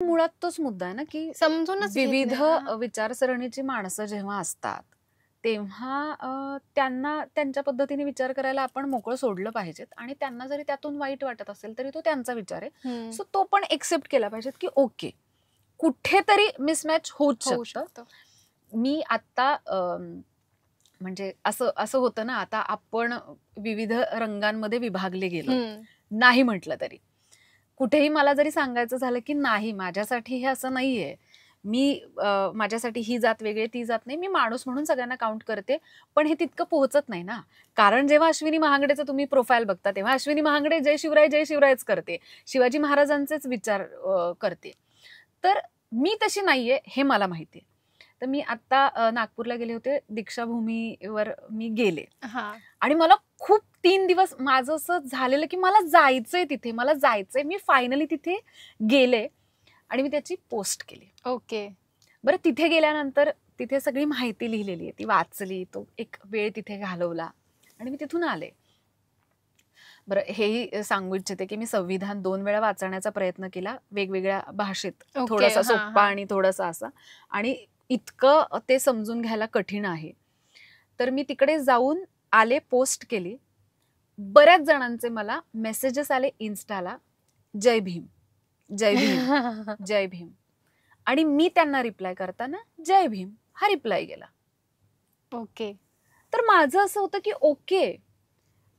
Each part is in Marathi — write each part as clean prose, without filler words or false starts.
मुळात तोच मुद्दा आहे ना की समजूनच घेत विविध नाही ना. विचारसरणीची माणसं जेव्हा असतात तेव्हा त्यांना त्यांच्या पद्धतीने विचार करायला आपण मोकळं सोडलं पाहिजेत आणि त्यांना जरी त्यातून वाईट वाटत असेल तरी तो त्यांचा विचार आहे. सो तो पण एक्सेप्ट केला पाहिजेत की ओके कुठेतरी मिसमॅच होऊ होऊ शकतं. शकतं. मी आता म्हणजे असं असं होतं ना आता आपण विविध रंगांमध्ये विभागले गेलो नाही म्हटलं तरी कुठेही मला जरी सांगायचं झालं की नाही माझ्यासाठी हे असं नाहीये मी माझ्यासाठी ही जात वेगळी ती जात नाही मी माणूस म्हणून सगळ्यांना काउंट करते पण हे तितकं पोहोचत नाही ना कारण जेव्हा अश्विनी महागडेचं तुम्ही प्रोफाईल बघता तेव्हा अश्विनी महागडे जय शिवरायच करते शिवाजी महाराजांचेच विचार करते तर मी तशी नाहीये हे मला माहितीये. तर मी आता नागपूरला गेले होते दीक्षाभूमीवर मी गेले आणि मला खूप 3 दिवस माझं असं झालेलं की मला जायचंय तिथे मला जायचंय मी फायनली तिथे गेले आणि मी त्याची पोस्ट केली. ओके बरं तिथे गेल्यानंतर तिथे सगळी माहिती लिहिलेली आहे ती वाचली तो एक वेळ तिथे घालवला आणि मी तिथून आले. बरं हेही सांगू इच्छिते की मी संविधान 2 वेळा वाचण्याचा प्रयत्न केला वेगवेगळ्या भाषेत थोडासा सोप्पा आणि थोडासा असा आणि इतकं ते समजून घ्यायला कठीण आहे. तर मी तिकडे जाऊन आले पोस्ट केली बऱ्याच जणांचे मला मेसेजेस आले इन्स्टाला जय भीम जय भीम जय भीम आणि मी त्यांना रिप्लाय करताना जय भीम हा रिप्लाय गेला. ओके तर माझं असं होतं की ओके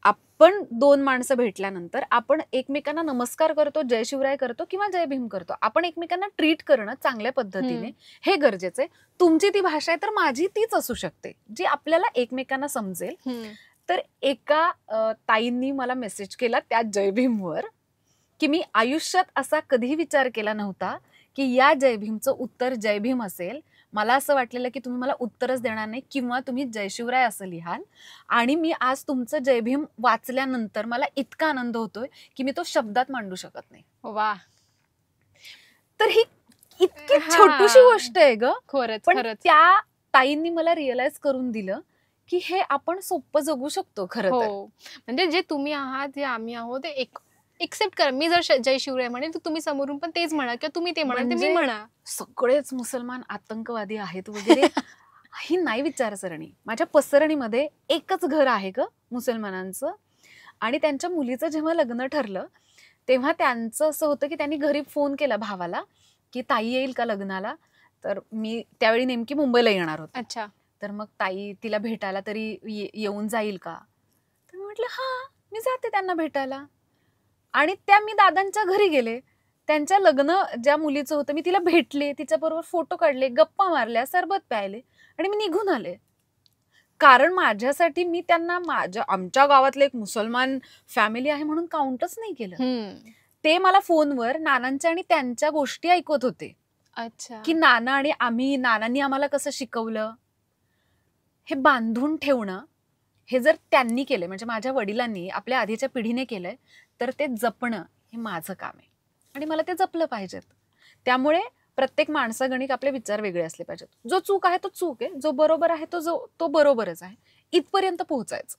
आपण 2 माणसं भेटल्यानंतर आपण एकमेकांना नमस्कार करतो जय शिवराय करतो किंवा जय भीम करतो आपण एकमेकांना ट्रीट करणं चांगल्या पद्धतीने हे गरजेचं आहे. तुमची ती भाषा आहे तर माझी तीच असू शकते जी आपल्याला एकमेकांना समजेल. तर एका ताईंनी मला मेसेज केला त्या जय भीमवर की मी आयुष्यात असा कधीही विचार केला नव्हता की या जय भीमचं उत्तर जय भीम असेल. मला असं वाटलेलं की तुम्ही मला उत्तरच देणार नाही किंवा तुम्ही जय शिवराय असं लिहाल आणि मी आज तुमचं जय भीम वाचल्यानंतर मला इतका आनंद होतोय की मी तो शब्दात मांडू शकत नाही. वा तर ही इतकी छोटीशी गोष्ट आहे ग पण त्या ताईंनी मला रिअलाइज करून दिलं की हे आपण सोपं जगू शकतो खरं तर. म्हणजे जे तुम्ही आहात जे आम्ही आहोत ते एक्सेप्ट करा. मी जर जय शिवराय म्हणेन तर तुम्ही समोरून पण तेच म्हणा किंवा तुम्ही ते म्हणा मी म्हणा. सगळेच मुसलमान आतंकवादी आहेत वगैरे ही नाही विचारसरणी. माझ्या पसरणीमध्ये एकच घर आहे ग मुसलमानांचं आणि त्यांच्या मुलीचं जेव्हा लग्न ठरलं तेव्हा त्यांचं असं होतं की त्यांनी घरी फोन केला भावाला की ताई येईल का लग्नाला. तर मी त्यावेळी नेमकी मुंबईला येणार होते. अच्छा तर मग ताई तिला भेटायला तरी येऊन जाईल का. तर मी म्हटलं हा मी जाते त्यांना भेटायला आणि त्या मी दादांच्या घरी गेले त्यांच्या लग्न ज्या मुलीचं होतं मी तिला भेटले तिच्याबरोबर फोटो काढले गप्पा मारल्या सरबत प्यायले आणि मी निघून आले. कारण माझ्यासाठी मी त्यांना आमच्या गावातले एक मुसलमान फॅमिली आहे म्हणून काउंटच नाही केलं. ते मला फोनवर नानांच्या आणि त्यांच्या गोष्टी ऐकवत होते. अच्छा की नाना आणि नानांनी आम्हाला कसं शिकवलं हे बांधून ठेवणं हे जर त्यांनी केलंय म्हणजे माझ्या वडिलांनी आपल्या आधीच्या पिढीने केलंय तर ते जपणं हे माझं काम आहे आणि मला ते जपलं पाहिजेत. त्यामुळे प्रत्येक माणसागणिक आपले विचार वेगळे असले पाहिजेत. जो चूक आहे तो चूक आहे जो बरोबर आहे तो बरोबरच आहे इथपर्यंत पोहोचायचं.